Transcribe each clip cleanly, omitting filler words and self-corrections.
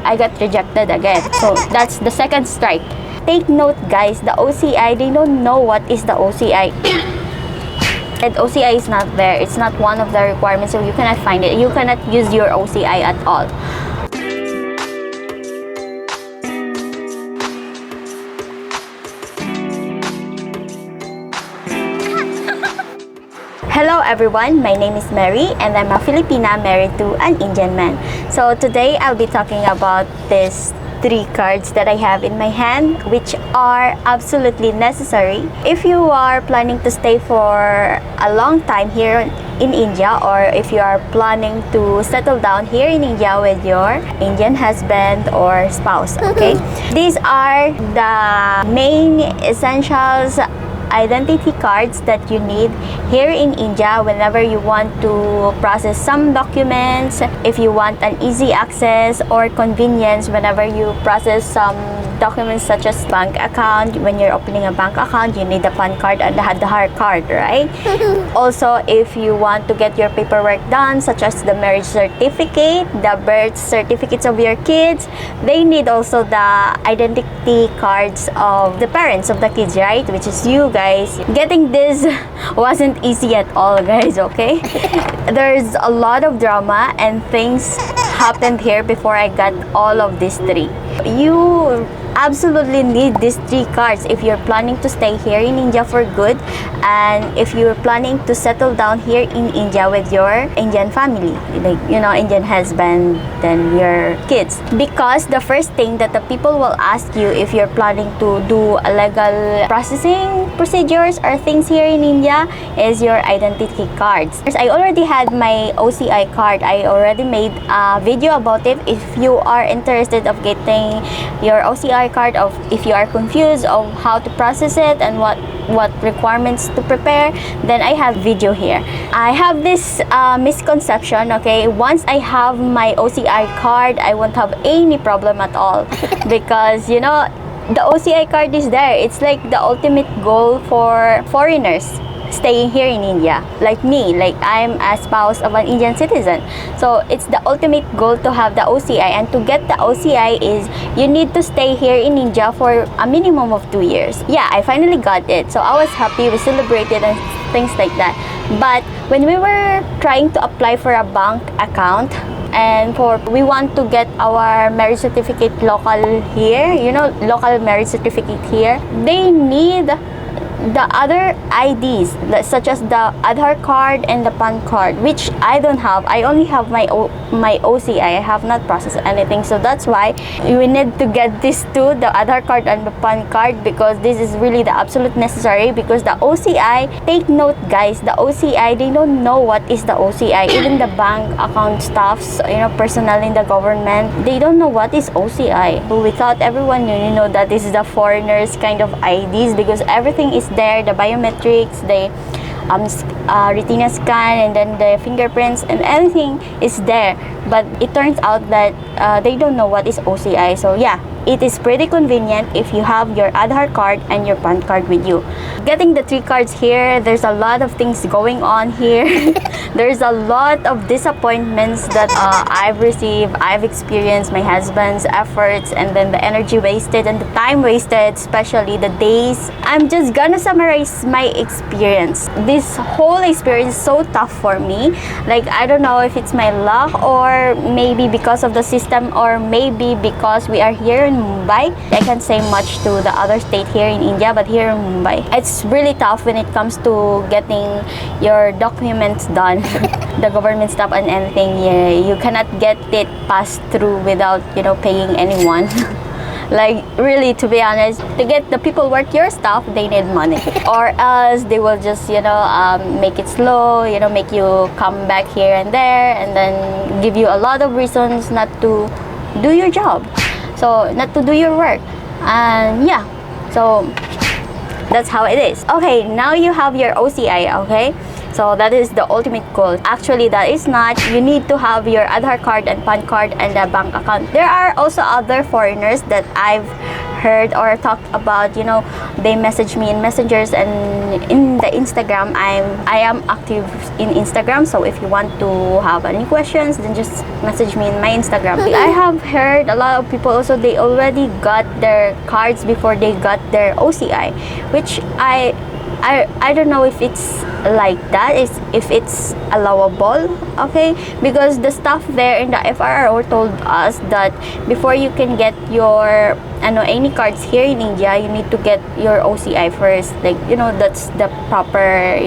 I got rejected again. So that's the second strike. Take note, guys, the OCI, they don't know what is the OCI. And OCI is not there. It's not one of the requirements, so you cannot find it. You cannot use your OCI at all. Hello everyone, my name is Mary and I'm a Filipina married to an Indian man. So today I'll be talking about these 3 cards that I have in my hand, which are absolutely necessary if you are planning to stay for a long time here in India, or if you are planning to settle down here in India with your Indian husband or spouse. Okay, these are the main essentials identity cards that you need here in India whenever you want to process some documents, if you want an easy access or convenience whenever you process some documents such as bank account. When you're opening a bank account, you need the PAN card and the Aadhaar Card, right? Also, if you want to get your paperwork done, such as the marriage certificate, the birth certificates of your kids, they need also the identity cards of the parents of the kids, right? Which is you guys. Getting this wasn't easy at all, guys, okay? There's a lot of drama and things happened here before I got all of these 3. You absolutely need these 3 cards if you're planning to stay here in India for good, and if you're planning to settle down here in India with your Indian family, like, you know, Indian husband and your kids. Because the first thing that the people will ask you if you're planning to do a legal processing procedures or things here in India is your identity cards. I already had my OCI card. I already made a video about it. If you are interested of getting your OCI card, of if you are confused of how to process it and what requirements to prepare, then I have video here. I have this misconception, okay? Once I have my OCI card, I won't have any problem at all because, you know, the OCI card is there. It's like the ultimate goal for foreigners staying here in India, like me. Like, I'm a spouse of an Indian citizen, so it's the ultimate goal to have the OCI. And to get the OCI is you need to stay here in India for a minimum of 2 years. Yeah, I finally got it, so I was happy. We celebrated and things like that. But when we were trying to apply for a bank account, and we want to get our marriage certificate local here, you know, local marriage certificate here, they need the other IDs, such as the Aadhaar card and the PAN card, which I don't have. I only have my OCI. I have not processed anything, so that's why we need to get these 2, the Aadhaar card and the PAN card, because this is really the absolute necessary. Because the OCI, take note, guys, the OCI, they don't know what is the OCI. Even the bank account staffs, you know, personnel in the government, they don't know what is OCI. We thought everyone knew, you know, that this is the foreigners kind of IDs, because everything is there, the biometrics, the retina scan, and then the fingerprints, and everything is there. But it turns out that they don't know what is OCI. So yeah, it is pretty convenient if you have your Aadhaar card and your PAN card with you. Getting the 3 cards here, there's a lot of things going on here. There's a lot of disappointments that I've received, I've experienced, my husband's efforts, and then the energy wasted and the time wasted, especially the days. I'm just gonna summarize my experience. This whole experience is so tough for me. Like, I don't know if it's my luck, or maybe because of the system, or maybe because we are here in Mumbai. I can't say much to the other state here in India, but here in Mumbai, it's really tough when it comes to getting your documents done. The government stuff and anything, yeah, you cannot get it passed through without, you know, paying anyone. Like, really, to be honest, to get the people work your stuff, they need money. Or else they will just, you know, make it slow, you know, make you come back here and there, and then give you a lot of reasons not to do your job. So, not to do your work. And yeah, so that's how it is. Okay, now you have your OCI, okay? So that is the ultimate goal. Actually, that is not. You need to have your Aadhaar card and PAN card and a bank account. There are also other foreigners that I've heard or talked about, they message me in messengers and in the Instagram. I am active in Instagram, so if you want to have any questions, then just message me in my Instagram. I have heard a lot of people also, they already got their cards before they got their OCI, which I don't know if it's like that, if it's allowable, okay? Because the staff there in the FRRO told us that before you can get your any cards here in India, you need to get your OCI first. Like, that's the proper,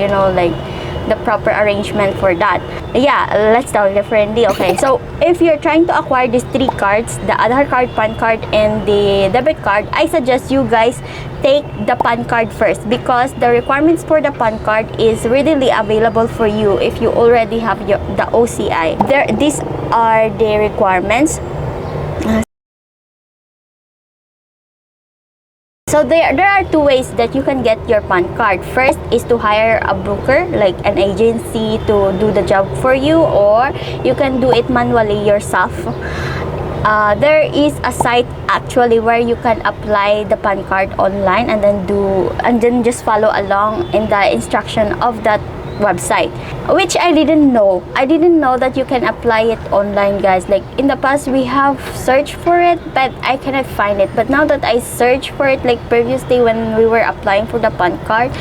the proper arrangement for that. Yeah, let's talk differently. Okay, so if you're trying to acquire these three cards, the Aadhaar card, PAN card, and the debit card, I suggest you guys take the PAN card first, because the requirements for the PAN card is readily available for you if you already have the OCI. These are the requirements. So there are two ways that you can get your PAN card. First is to hire a broker, like an agency, to do the job for you, or you can do it manually yourself. There is a site actually where you can apply the PAN card online and then just follow along in the instruction of that website, which I didn't know. I didn't know that you can apply it online, guys. Like in the past we have searched for it, but I cannot find it. But now that I searched for it, like previously when we were applying for the PAN card,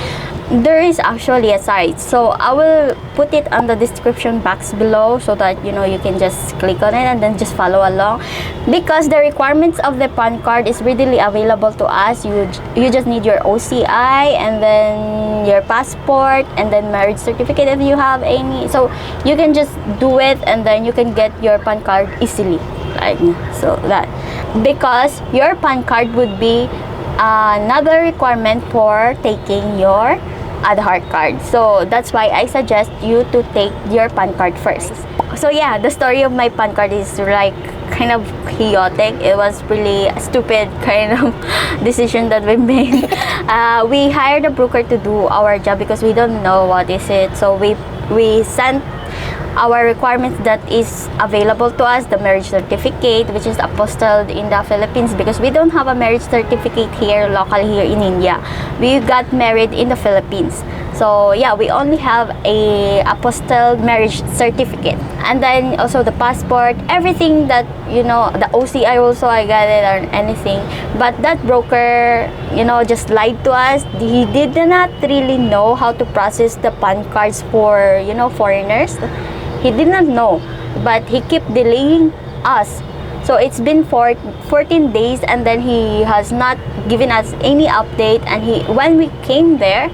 there is actually a site. So I will put it on the description box below so that you can just click on it and then just follow along, because the requirements of the PAN card is readily available to us. You just need your OCI and then your passport and then marriage certificate if you have any. So you can just do it and then you can get your PAN card easily, like so that, because your PAN card would be another requirement for taking your Aadhaar card. So that's why I suggest you to take your PAN card first. So yeah, the story of my PAN card is like kind of chaotic. It was really a stupid kind of decision that we made. We hired a broker to do our job because we don't know what is it. So we sent our requirements that is available to us, the marriage certificate, which is apostilled in the Philippines, because we don't have a marriage certificate here locally here in India. We got married in the Philippines, so yeah, we only have a apostilled marriage certificate. And then also the passport, everything that the OCI also, I got it or anything. But that broker just lied to us. He did not really know how to process the PAN cards for foreigners. He did not know, but he kept delaying us. So it's been 14 days and then he has not given us any update. And when we came there,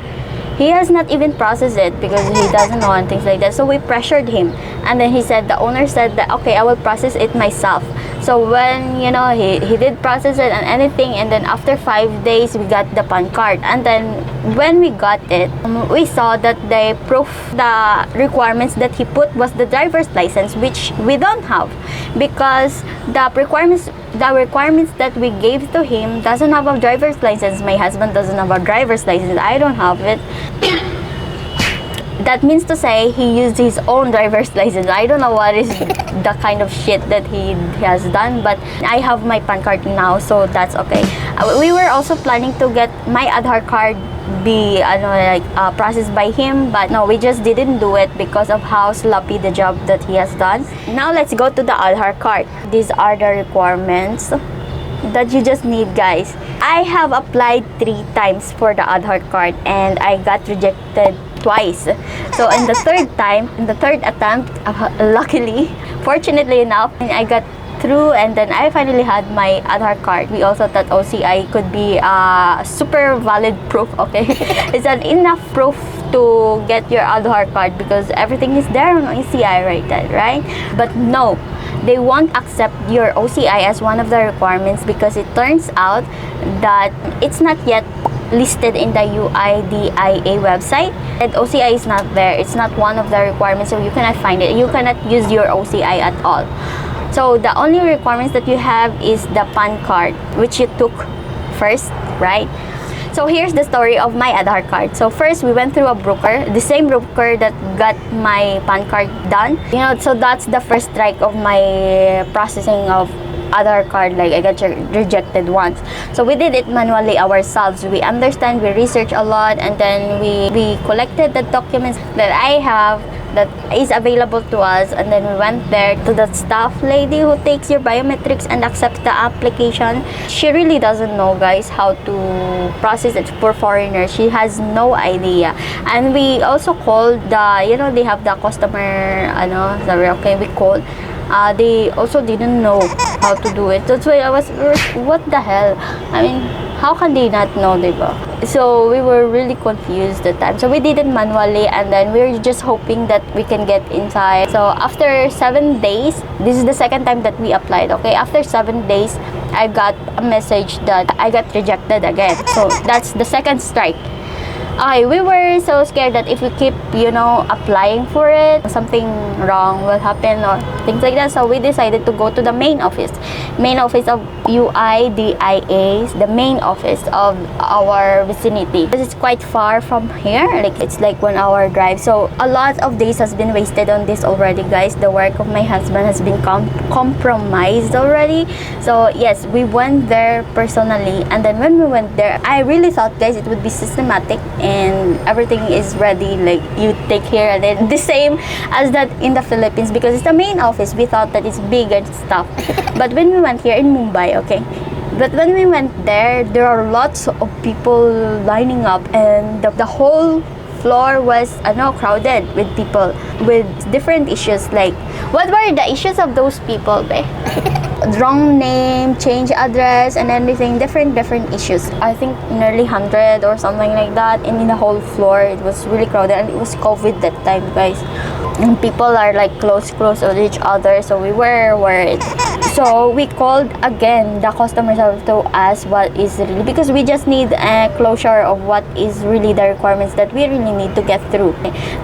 he has not even processed it because he doesn't know and things like that. So we pressured him, and then the owner said that okay, I will process it myself. So when he did process it and anything, and then after 5 days we got the PAN card. And then when we got it, we saw that the requirements that he put was the driver's license, which we don't have, because the requirements that we gave to him doesn't have a driver's license. My husband doesn't have a driver's license. I don't have it. That means to say he used his own driver's license. I don't know what is the kind of shit that he has done, but I have my PAN card now, so that's okay. We were also planning to get my Aadhaar card be processed by him, but no, we just didn't do it because of how sloppy the job that he has done. Now let's go to the Aadhaar card. These are the requirements that you just need, guys. I have applied 3 times for the Aadhaar card and I got rejected twice. So in the third attempt, luckily, fortunately enough, I got through, and then I finally had my Aadhaar card. We also thought OCI could be a super valid proof, okay? It's an enough proof to get your Aadhaar card because everything is there on OCI right? But no, they won't accept your OCI as one of the requirements because it turns out that it's not yet listed in the UIDIA website, and OCI is not there. It's not one of the requirements, so you cannot find it. You cannot use your OCI at all. So the only requirements that you have is the PAN card, which you took first, right? So here's the story of my Aadhaar card. So first we went through a broker, the same broker that got my PAN card done. So that's the first strike of my processing of Aadhaar card, like I got rejected once. So we did it manually ourselves. We understand, we research a lot, and then we collected the documents that I have that is available to us, and then we went there to the staff lady who takes your biometrics and accepts the application. She really doesn't know, guys, how to process it for foreigners. She has no idea. And we also called the, they have the customer, sorry, okay, we called. They also didn't know how to do it. That's why I was, what the hell? I mean, how can they not know, diba? So we were really confused that time. So we did it manually, and then we were just hoping that we can get inside. So after 7 days, this is the second time that we applied, okay? After 7 days, I got a message that I got rejected again. So that's the second strike. Okay, we were so scared that if we keep, applying for it, something wrong will happen or things like that. So we decided to go to the main office of UIDIA, the main office of our vicinity. This is quite far from here, like it's like 1 hour drive. So a lot of days has been wasted on this already, guys. The work of my husband has been compromised already. So yes, we went there personally, and then when we went there, I really thought, guys, it would be systematic and everything is ready, like you take here, and then the same as that in the Philippines, because it's the main office. We thought that it's big and stuff. But when we went here in Mumbai, okay, but when we went there are lots of people lining up, and the whole floor was crowded with people with different issues. Like, what were the issues of those people, babe? Wrong name, change address, and everything, different issues. I think nearly 100 or something like that, and in the whole floor it was really crowded, and it was COVID that time, guys, and people are like close with each other. So we were worried. So we called again the customer service to ask what is really, because we just need a closure of what is really the requirements that we really need to get through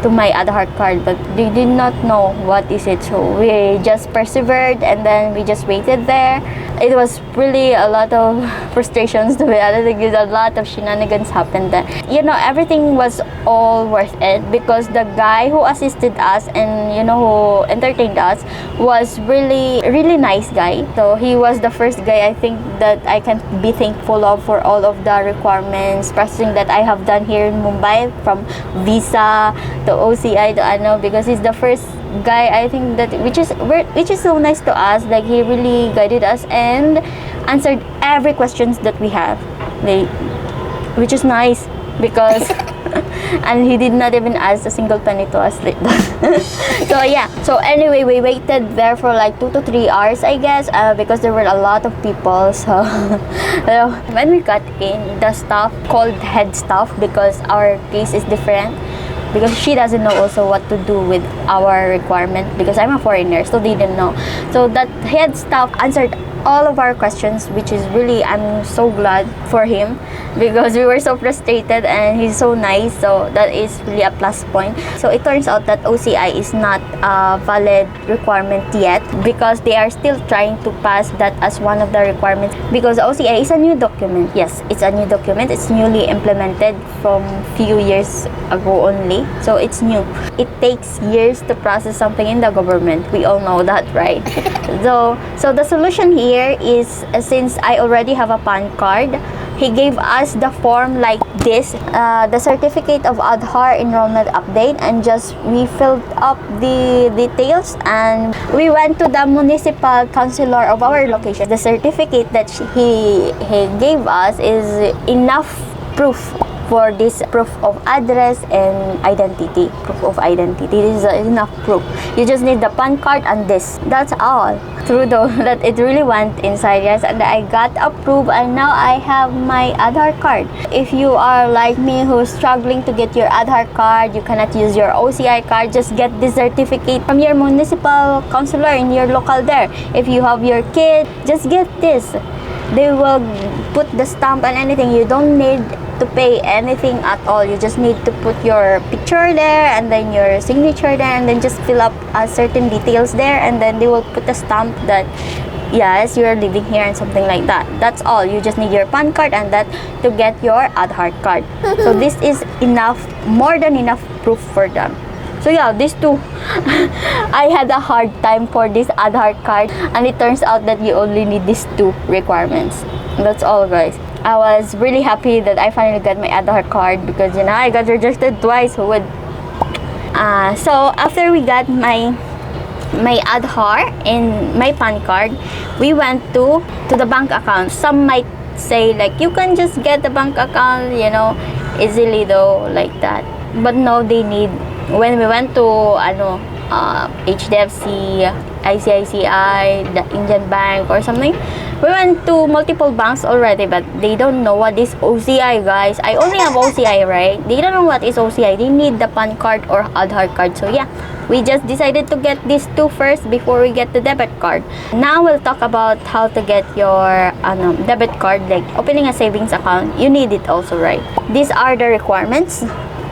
to my Aadhaar card, but they did not know what is it. So we just persevered, and then we just waited there. It was really a lot of frustrations, to be honest. A lot of shenanigans happened there. Everything was all worth it, because the guy who assisted us and who entertained us was really nice guy. So he was the first guy, I think, that I can be thankful of for all of the requirements processing that I have done here in Mumbai, from visa to OCI to because he's the first guy, I think, that which is so nice to us. Like, he really guided us and answered every questions that we have, like, which is nice, because and he did not even ask a single penny to us like that. So yeah, so anyway, we waited there for like 2 to 3 hours, I guess, because there were a lot of people. So when we got in, the staff called head staff, because our case is different, because she doesn't know also what to do with our requirement, because I'm a foreigner, so they didn't know. So that head staff answered all of our questions, which is really, I'm so glad for him, because we were so frustrated, and he's so nice. So that is really a plus point. So it turns out that OCI is not a valid requirement yet, because they are still trying to pass that as one of the requirements, because OCI is a new document. Yes, it's a new document. It's newly implemented from few years ago only, so it's new. It takes years to process something in the government. We all know that, right? So the solution here is, since I already have a PAN card, he gave us the form like this, the certificate of Aadhaar enrollment update, and just we filled up the details, and we went to the municipal councilor of our location. The certificate that he gave us is enough proof for this proof of address and identity. Proof of identity. This is enough proof. You just need the PAN card and this. That's all. True though that it really went inside, yes, and I got approved, and now I have my Aadhaar card. If you are like me who's struggling to get your Aadhaar card, you cannot use your OCI card, just get this certificate from your municipal councilor in your local there. If you have your kid, just get this. They will put the stamp and anything. You don't need to pay anything at all. You just need to put your picture there, and then your signature there, and then just fill up certain details there, and then they will put a stamp that yes, you're living here and something like that. That's all. You just need your PAN card and that to get your Aadhaar card. So this is enough, more than enough proof for them. So yeah, these two, I had a hard time for this Aadhaar card, and it turns out that you only need these two requirements. That's all, guys. I was really happy that I finally got my Aadhaar card because I got rejected twice. Who would? So after we got my Aadhaar and my PAN card, we went to the bank account. Some might say like you can just get the bank account, easily though, like that. But no, they need. When we went to HDFC, ICICI, the Indian Bank or something, we went to multiple banks already, but they don't know what is OCI, guys. I only have OCI, right? They don't know what is OCI. They need the PAN card or Aadhaar card. So yeah, we just decided to get these two first before we get the debit card. Now we'll talk about how to get your debit card, like opening a savings account. You need it also, right? These are the requirements.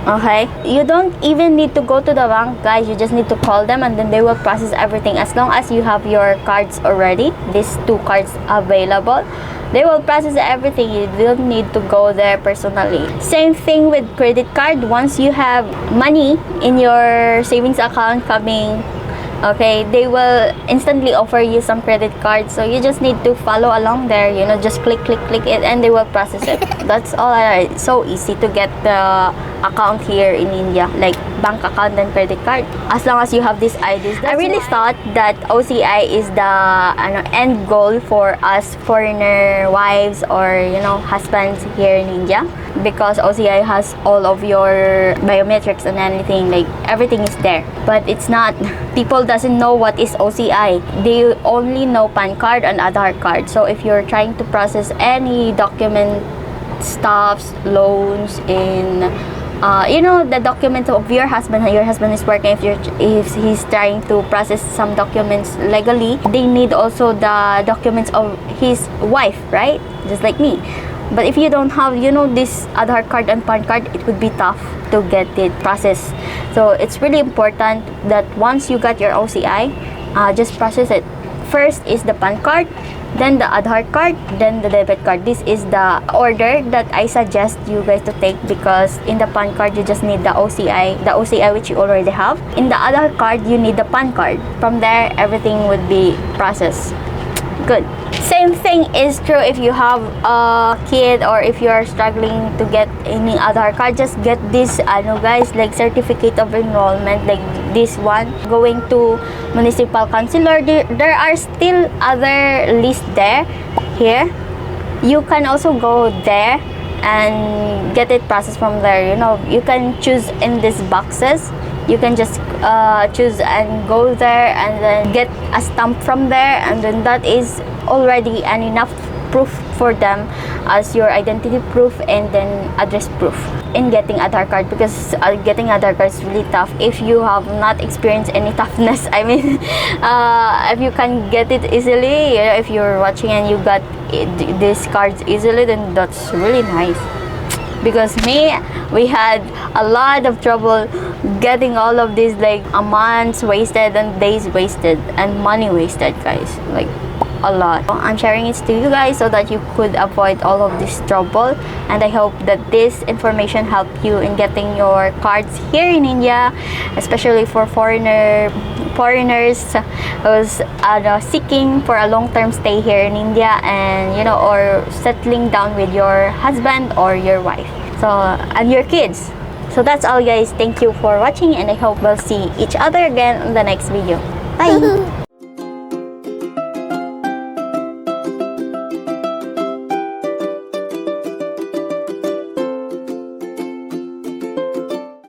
Okay, you don't even need to go to the bank, guys. You just need to call them and then they will process everything. As long as you have your cards already, these two cards available, they will process everything. You don't need to go there personally. Same thing with credit card. Once you have money in your savings account coming, okay, they will instantly offer you some credit cards. So you just need to follow along there, just click it and they will process it. That's all. It's so easy to get the account here in India, like bank account and credit card, as long as you have these IDs. I really thought that OCI is the end goal for us foreigner wives or husbands here in India, because OCI has all of your biometrics and anything, like everything is there. But it's not. People doesn't know what is OCI. They only know PAN card and Aadhaar card. So if you're trying to process any document stuffs, loans in the documents of your husband is working, if he's trying to process some documents legally, they need also the documents of his wife, right? Just like me. But if you don't have this Aadhaar card and PAN card, it would be tough to get it processed. So it's really important that once you got your OCI, just process it. First is the PAN card, then the Aadhaar card, then the debit card. This is the order that I suggest you guys to take, because in the PAN card you just need the OCI which you already have. In the Aadhaar card you need the PAN card. From there everything would be processed. Good. Same thing is true if you have a kid or if you are struggling to get any Aadhaar card. Just get this guys, like certificate of enrollment, like this one. Going to municipal councilor, there are still other lists there. Here you can also go there and get it processed from there. You can choose in these boxes. You can just choose and go there and then get a stamp from there, and then that is already an enough proof for them as your identity proof and then address proof in getting Aadhaar card, because getting Aadhaar card is really tough if you have not experienced any toughness. I mean, if you can get it easily, if you're watching and you got these cards easily, then that's really nice. Because we had a lot of trouble getting all of these, like a month wasted and days wasted and money wasted, guys, like a lot. I'm sharing it to you guys so that you could avoid all of this trouble, and I hope that this information helped you in getting your cards here in India, especially for foreigners who's seeking for a long-term stay here in India, and or settling down with your husband or your wife, and your kids. So that's all, guys. Thank you for watching, and I hope we'll see each other again in the next video. Bye.